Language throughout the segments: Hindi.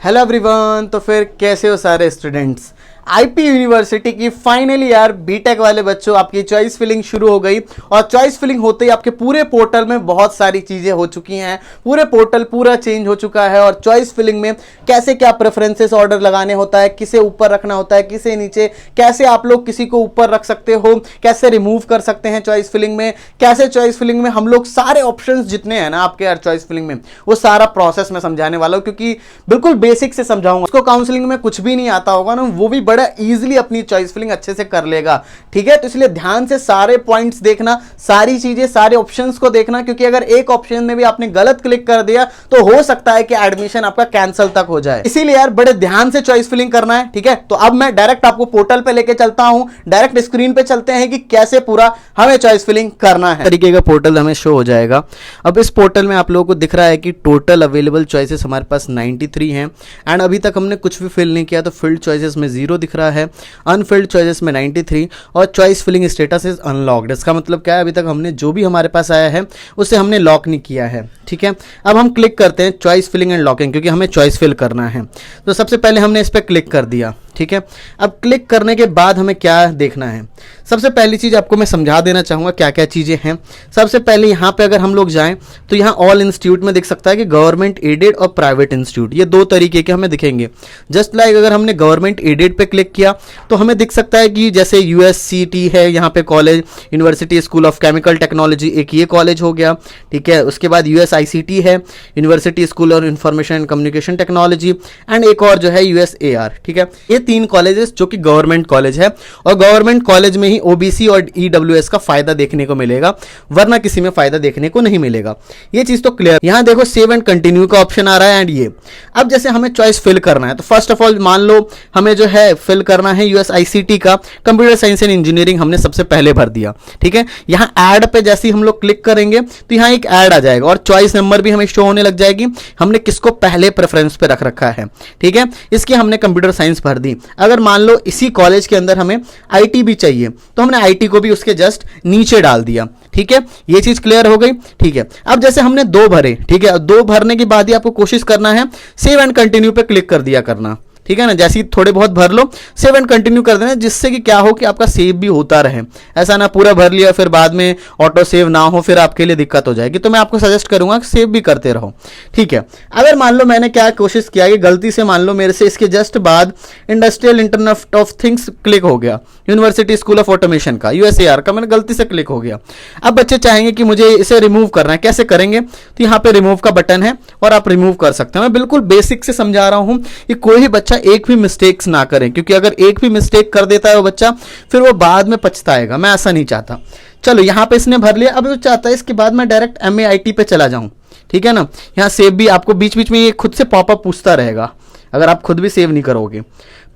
Hello everyone. तो फिर कैसे हो सारे स्टूडेंट्स। आईपी यूनिवर्सिटी की फाइनली यार बीटेक वाले बच्चों आपकी चॉइस फिलिंग शुरू हो गई और चॉइस फिलिंग होते ही आपके पूरे पोर्टल में बहुत सारी चीज़ें हो चुकी हैं। पूरे पोर्टल पूरा चेंज हो चुका है और चॉइस फिलिंग में कैसे क्या प्रेफरेंसेस ऑर्डर लगाने होता है, किसे ऊपर रखना होता है, किसे नीचे, कैसे आप लोग किसी को ऊपर रख सकते हो, कैसे रिमूव कर सकते हैं चॉइस फिलिंग में, कैसे चॉइस फिलिंग में हम लोग सारे ऑप्शंस जितने हैं ना आपके यार चॉइस फिलिंग में वो सारा प्रोसेस मैं समझाने वाला हूँ, क्योंकि बिल्कुल बेसिक से समझाऊंगा। उसको काउंसलिंग में कुछ भी नहीं आता होगा ना, वो भी बड़ा इजीली अपनी चॉइस फिलिंग अच्छे से कर लेगा। ठीक है, तो इसलिए ध्यान से सारे पॉइंट्स देखना, सारी चीजें, सारे ऑप्शंस को देखना, क्योंकि अगर एक ऑप्शन में भी आपने गलत क्लिक कर दिया तो हो सकता है कि एडमिशन आपका कैंसिल तक हो जाए। इसीलिए यार बड़े ध्यान से चॉइस फिलिंग करना है। ठीक है, तो अब मैं डायरेक्ट आपको पोर्टल पे लेके चलता हूं, डायरेक्ट स्क्रीन पे चलते हैं कि कैसे पूरा हमें चॉइस फिलिंग करना है। तरीके का पोर्टल हमें शो हो जाएगा। अब इस पोर्टल में आप लोगों को दिख रहा है कि टोटल अवेलेबल चॉइसेस हमारे पास 93 हैं एंड अभी तक हमने कुछ भी फिल नहीं किया, तो फिल्ड चॉइसेस में 0 दिख रहा है, अनफिल्ड चॉइसेस में 93 और choice filling status is unlocked. इसका मतलब क्या है, अभी तक हमने जो भी हमारे पास आया है उसे हमने लॉक नहीं किया है। ठीक है, अब हम क्लिक करते हैं चॉइस फिलिंग एंड लॉकिंग, क्योंकि हमें चॉइस फिल करना है। तो सबसे पहले हमने इस पर क्लिक कर दिया। ठीक है, अब क्लिक करने के बाद हमें क्या देखना है, सबसे पहली चीज़ आपको मैं समझा देना चाहूँगा क्या क्या चीज़ें हैं। सबसे पहले यहाँ पे अगर हम लोग जाएं तो यहाँ ऑल इंस्टीट्यूट में दिख सकता है कि गवर्नमेंट एडेड और प्राइवेट इंस्टीट्यूट, ये दो तरीके के हमें दिखेंगे। जस्ट लाइक अगर हमने गवर्नमेंट एडेड पे क्लिक किया तो हमें दिख सकता है कि जैसे यूएससीटी है यहाँ पे college, university school of chemical technology, एक ये कॉलेज हो गया। ठीक है, उसके बाद यूएसआईसीटी है, university school of information and communication technology, and एक और जो है यूएसएआर। ठीक है, ये 3 कॉलेजेस जो कि गवर्नमेंट कॉलेज है और गवर्नमेंट कॉलेज में ही ओबीसी और ईडब्ल्यूएस का फायदा देखने को मिलेगा, वरना किसी में फायदा देखने को नहीं मिलेगा। ये चीज तो क्लियर। यहां देखो सेव एंड कंटिन्यू का ऑप्शन आ रहा है एंड ये अब जैसे हमें चॉइस फिल करना है तो फर्स्ट ऑफ ऑल मान लो हमें जो है फिल करना है यूएसआईसीटी का कंप्यूटर साइंस एंड इंजीनियरिंग, हमने सबसे पहले भर दिया। ठीक है, यहां ऐड पे जैसे ही हम लोग क्लिक करेंगे तो यहां एक ऐड आ जाएगा और चॉइस नंबर भी हमें शो होने लग जाएगी, हमने किसको पहले प्रेफरेंस पे रख रखा है। ठीक है, इसकी हमने कंप्यूटर साइंस भर दी। अगर मान लो इसी कॉलेज के अंदर हमें आईटी भी चाहिए तो हमने आईटी को भी उसके जस्ट नीचे डाल दिया। ठीक है, ये चीज क्लियर हो गई। ठीक है, अब जैसे हमने 2 भरे, ठीक है, 2 भरने के बाद ही आपको कोशिश करना है सेव एंड कंटिन्यू पे क्लिक कर दिया करना। ठीक है ना, जैसे ही थोड़े बहुत भर लो सेव एंड कंटिन्यू कर देना, जिससे कि क्या हो कि आपका सेव भी होता रहे। ऐसा ना पूरा भर लिया फिर बाद में ऑटो सेव ना हो, फिर आपके लिए दिक्कत हो जाएगी। तो मैं आपको सजेस्ट करूंगा कि सेव भी करते रहो। ठीक है, अगर मान लो मैंने क्या कोशिश किया कि गलती से मान लो मेरे से इसके जस्ट बाद industrial internet of things click हो गया, यूनिवर्सिटी स्कूल ऑफ ऑटोमेशन का, यूएसएआर का मैंने गलती से क्लिक हो गया। अब बच्चे चाहेंगे कि मुझे इसे रिमूव करना है, कैसे करेंगे, तो यहाँ पे रिमूव का बटन है और आप रिमूव कर सकते हैं। मैं बिल्कुल बेसिक से समझा रहा हूँ कि कोई भी बच्चा एक भी मिस्टेक्स ना करें, क्योंकि अगर एक भी मिस्टेक कर देता है वो बच्चा फिर वो बाद में पछताएगा, मैं ऐसा नहीं चाहता। चलो यहाँ पे इसने भर लिया, अब वो चाहता है इसके बाद मैं डायरेक्ट एमएआईटी पे चला जाऊं। ठीक है ना, यहाँ सेव भी आपको बीच बीच में ये खुद से पॉपअप पूछता रहेगा अगर आप खुद भी सेव नहीं करोगे।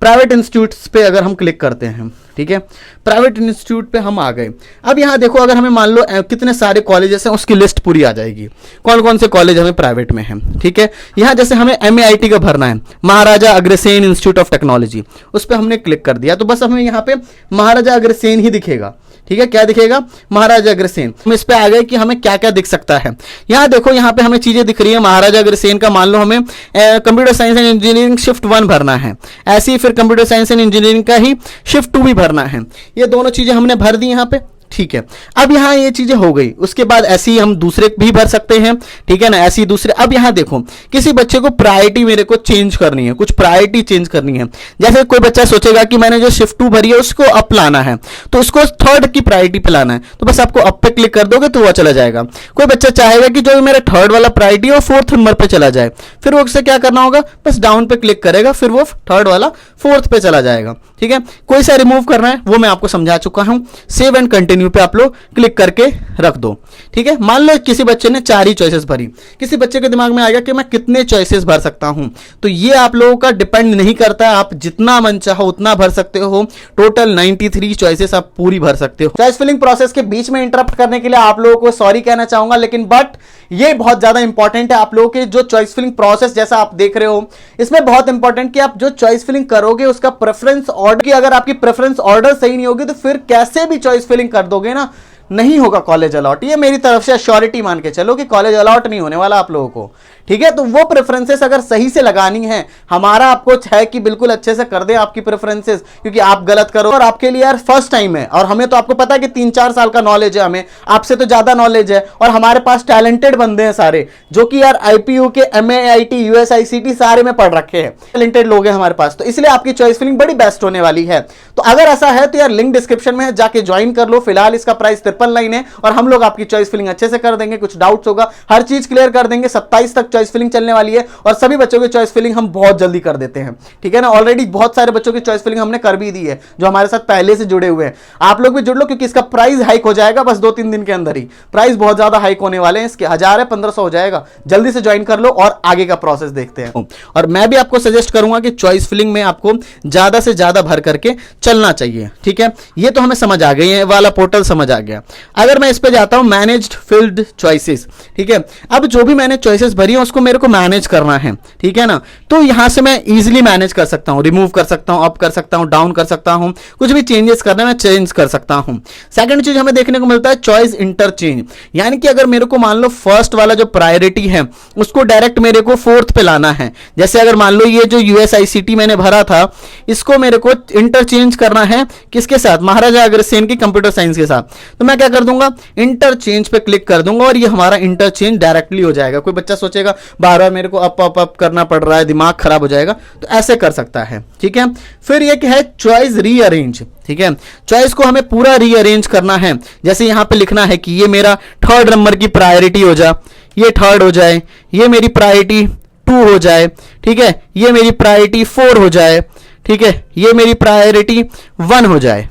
प्राइवेट इंस्टीट्यूट्स पे अगर हम क्लिक करते हैं, ठीक है, प्राइवेट इंस्टीट्यूट पे हम आ गए। अब यहाँ देखो अगर हमें मान लो कितने सारे कॉलेजेस हैं उसकी लिस्ट पूरी आ जाएगी, कौन कौन से कॉलेज हमें प्राइवेट में हैं। ठीक है, यहाँ जैसे हमें एमएआईटी का भरना है, Maharaja Agrasen institute of technology, उस पर हमने क्लिक कर दिया तो बस हमें यहाँ पे महाराजा अग्रसेन ही दिखेगा। ठीक है, क्या दिखेगा, महाराजा अग्रसेन। हम इस पे आ गए कि हमें क्या क्या दिख सकता है। यहाँ देखो यहाँ पे हमें चीजें दिख रही है। महाराजा अग्रसेन का मान लो हमें computer science and engineering shift 1 भरना है, ऐसे ही फिर कंप्यूटर साइंस एंड इंजीनियरिंग का ही शिफ्ट 2 भी भरना है। ये दोनों चीजें हमने भर दी यहाँ पे। ठीक है, अब यहाँ ये चीजें हो गई, उसके बाद ऐसे ही हम दूसरे भी भर सकते हैं। ठीक है ना, ऐसे ही दूसरे। अब यहाँ देखो किसी बच्चे को प्रायोरिटी मेरे को चेंज करनी है, कुछ प्रायोरिटी चेंज करनी है। जैसे कोई बच्चा सोचेगा कि मैंने जो शिफ्ट 2 भरी है उसको अप लाना है, तो उसको 3rd की प्रायोरिटी पे लाना है, तो बस आपको अप पे क्लिक कर दोगे तो वो चला जाएगा। कोई बच्चा चाहेगा कि जो मेरा 3rd वाला प्रायोरिटी है वो 4th नंबर पे चला जाए, फिर वो उससे क्या करना होगा, बस डाउन पे क्लिक करेगा, फिर वो 3rd वाला 4th पे चला जाएगा। ठीक है, कोई सा रिमूव करना है वो मैं आपको समझा चुका हूं। सेव एंड कंटिन्यू पे आप लोग क्लिक करके रख दो। ठीक है, मान लो किसी बच्चे ने 4 ही चॉइसेस भरी, किसी बच्चे के दिमाग में आएगा कि मैं कितने चॉइसेस भर सकता हूं, तो ये आप लोगों का डिपेंड नहीं करता है, आप जितना मन चाहो उतना भर सकते हो। टोटल 93 चॉइसेस आप पूरी भर सकते हो। चॉइस फिलिंग प्रोसेस के बीच में इंटरप्ट करने के लिए आप लोगों को सॉरी कहना चाहूंगा, लेकिन बट ये बहुत ज्यादा इंपॉर्टेंट है। आप लोगों के जो चॉइस फिलिंग प्रोसेस जैसा आप देख रहे हो, इसमें बहुत इंपॉर्टेंट कि आप जो चॉइस फिलिंग करोगे उसका प्रेफरेंस ऑर्डर की, अगर आपकी प्रेफरेंस ऑर्डर सही नहीं होगी तो फिर कैसे भी चॉइस फिलिंग कर दोगे ना, नहीं होगा कॉलेज अलॉट। ये मेरी तरफ से अश्योरिटी मान के चलो कि कॉलेज अलॉट नहीं होने वाला आप लोगों को, ठीक है। तो वो प्रेफरेंसेस अगर सही से लगानी है, हमारा आपको है कि बिल्कुल अच्छे से कर दे आपकी प्रेफरेंसेस, क्योंकि आप गलत करो और आपके लिए यार फर्स्ट टाइम है, और हमें तो आपको पता है कि 3-4 साल का नॉलेज है, हमें आपसे तो ज्यादा नॉलेज है, और हमारे पास टैलेंटेड बंदे हैं सारे, जो कि यार आईपीयू के MAIT USICT सारे में पढ़ रखे हैं, टैलेंटेड लोग हैं हमारे पास, तो इसलिए आपकी चॉइस फिलिंग बड़ी बेस्ट होने वाली है। तो अगर ऐसा है तो यार लिंक डिस्क्रिप्शन में है, जाके ज्वाइन कर लो। फिलहाल इसका प्राइस 53 है, और हम लोग आपकी चॉइस फिलिंग अच्छे से कर देंगे, कुछ डाउट्स होगा हर चीज क्लियर कर देंगे। 27 तक चॉइस फिलिंग चलने वाली है, और सभी बच्चों की चॉइस फिलिंग हम बहुत जल्दी कर देते हैं, ठीक है ना। ऑलरेडी बहुत सारे बच्चों की चॉइस फिलिंग हमने कर भी दी है, जो हमारे साथ पहले से जुड़े हुए हैं। आप लोग भी जुड़ लो, क्योंकि इसका प्राइस हाइक हो जाएगा बस 2-3 दिन के अंदर ही। प्राइस बहुत ज्यादा हाइक होने वाले हैं इसके, 1000 है 1500 हो जाएगा। जल्दी से ज्वाइन कर लो और आगे का प्रोसेस देखते हैं। और मैं भी आपको सजेस्ट करूंगा कि चॉइस फिलिंग में आपको ज्यादा से ज्यादा भर करके चलना चाहिए, ठीक है। ये तो हमें समझ आ गई है, वाला पोर्टल समझ आ गया। अगर मैं इस पे जाता हूं मैनेज्ड फील्ड चॉइसेस, ठीक है। अब जो भी मैंने चॉइसेस भरी है उसको मेरे को मैनेज करना है, ठीक है ना। तो यहां से मैं इजीली मैनेज कर सकता हूं, रिमूव कर सकता हूं, अप कर सकता हूं, डाउन कर सकता हूं, कुछ भी चेंजेस करना मैं चेंज कर सकता हूं। सेकंड चीज हमें देखने को मिलता है चॉइस इंटरचेंज, यानी कि अगर मेरे को मान लो फर्स्ट वाला जो प्रायोरिटी है उसको डायरेक्ट मेरे को फोर्थ पे लाना है। जैसे अगर मान लो ये जो USICT मैंने भरा था, इसको मेरे को इंटरचेंज करना है किसके साथ, महाराजा अग्रसेन की कंप्यूटर साइंस के साथ। तो मैं क्या कर दूंगा, इंटरचेंज पे क्लिक कर दूंगा, और ये हमारा इंटरचेंज डायरेक्टली हो जाएगा। कोई बच्चा सोचेगा बार बार मेरे को अप करना पड़ रहा है, दिमाग खराब हो जाएगा, तो ऐसे कर सकता है, ठीक है। फिर ये क्या है, चॉइस रीअरेंज, ठीक है। चॉइस को हमें पूरा रीअरेंज करना है। जैसे यहां पे लिखना है कि ये मेरा 3rd नंबर की प्रायोरिटी हो जाए, ये 3rd हो जाए, ये मेरी प्रायोरिटी 2 हो जाए, ठीक है, ये मेरी प्रायोरिटी 4 हो जाए, ठीक है, ये मेरी प्रायोरिटी 1 हो जाए।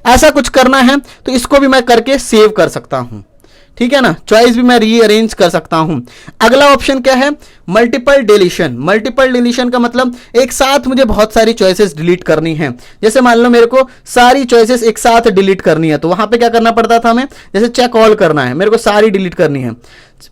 ऐसा कुछ करना है तो इसको भी मैं करके सेव कर सकता हूं, ठीक है ना। चॉइस भी मैं रीअरेंज कर सकता हूं। अगला ऑप्शन क्या है, मल्टीपल डिलीशन। मल्टीपल डिलीशन का मतलब एक साथ मुझे बहुत सारी चॉइसेस डिलीट करनी है। जैसे मान लो मेरे को सारी चॉइसेस एक साथ डिलीट करनी है, तो वहां पे क्या करना पड़ता था हमें, जैसे चेक ऑल करना है, मेरे को सारी डिलीट करनी है,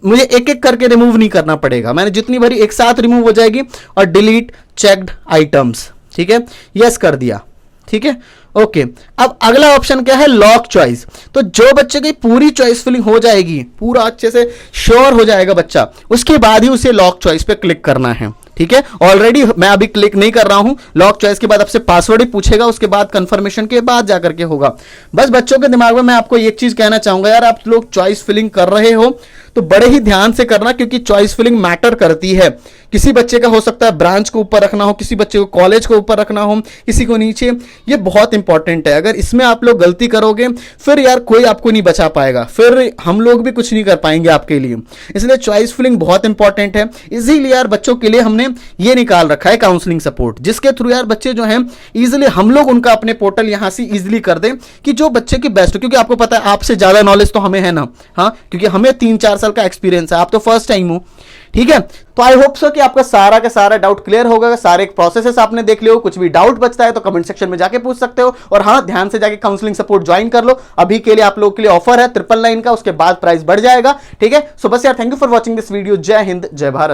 मुझे एक एक करके रिमूव नहीं करना पड़ेगा, मैंने जितनी भरी एक साथ रिमूव हो जाएगी। और डिलीट चेक्ड आइटम्स, ठीक है, यस कर दिया, ठीक है, ओके। अब अगला ऑप्शन क्या है, लॉक चॉइस। तो जो बच्चे की पूरी चॉइस फिलिंग हो जाएगी, पूरा अच्छे से श्योर हो जाएगा बच्चा, उसके बाद ही उसे लॉक चॉइस पे क्लिक करना है, ठीक है। ऑलरेडी मैं अभी क्लिक नहीं कर रहा हूं, लॉक चॉइस के बाद आपसे पासवर्ड ही पूछेगा, उसके बाद कंफर्मेशन के बाद जाकर के होगा। बस बच्चों के दिमाग में मैं आपको एक चीज कहना चाहूंगा, यार आप लोग चॉइस फिलिंग कर रहे हो तो बड़े ही ध्यान से करना, क्योंकि चॉइस फिलिंग मैटर करती है। किसी बच्चे का हो सकता है ब्रांच को ऊपर रखना हो, किसी बच्चे को कॉलेज को ऊपर रखना हो, किसी को नीचे। ये बहुत इंपॉर्टेंट है। अगर इसमें आप लोग गलती करोगे फिर यार कोई आपको नहीं बचा पाएगा, फिर हम लोग भी कुछ नहीं कर पाएंगे आपके लिए। इसलिए चॉइस फिलिंग बहुत इंपॉर्टेंट है। इसीलिए यार बच्चों के लिए हमने ये निकाल रखा है काउंसलिंग सपोर्ट, जिसके थ्रू यार बच्चे जो हैं इजीली हम लोग उनका अपने पोर्टल यहां से इजीली कर दें कि जो बच्चे की बेस्ट हो। क्योंकि आपको पता है आपसे ज्यादा नॉलेज तो हमें है ना, हाँ, क्योंकि हमें 3-4 साल का एक्सपीरियंस है, आप तो फर्स्ट टाइम हो, ठीक है। तो आई होप सो कि आपका सारा का सारा डाउट क्लियर होगा, सारे प्रोसेसेस आपने देख लियो। कुछ भी डाउट बचता है तो कमेंट सेक्शन में जाके पूछ सकते हो। और हाँ, ध्यान से जाके काउंसलिंग सपोर्ट ज्वाइन कर लो। अभी के लिए आप लोगों के लिए ऑफर है 999 का, उसके बाद प्राइस बढ़ जाएगा, ठीक है। सो बस यार, thank you for watching this video. जय हिंद, जय भारत।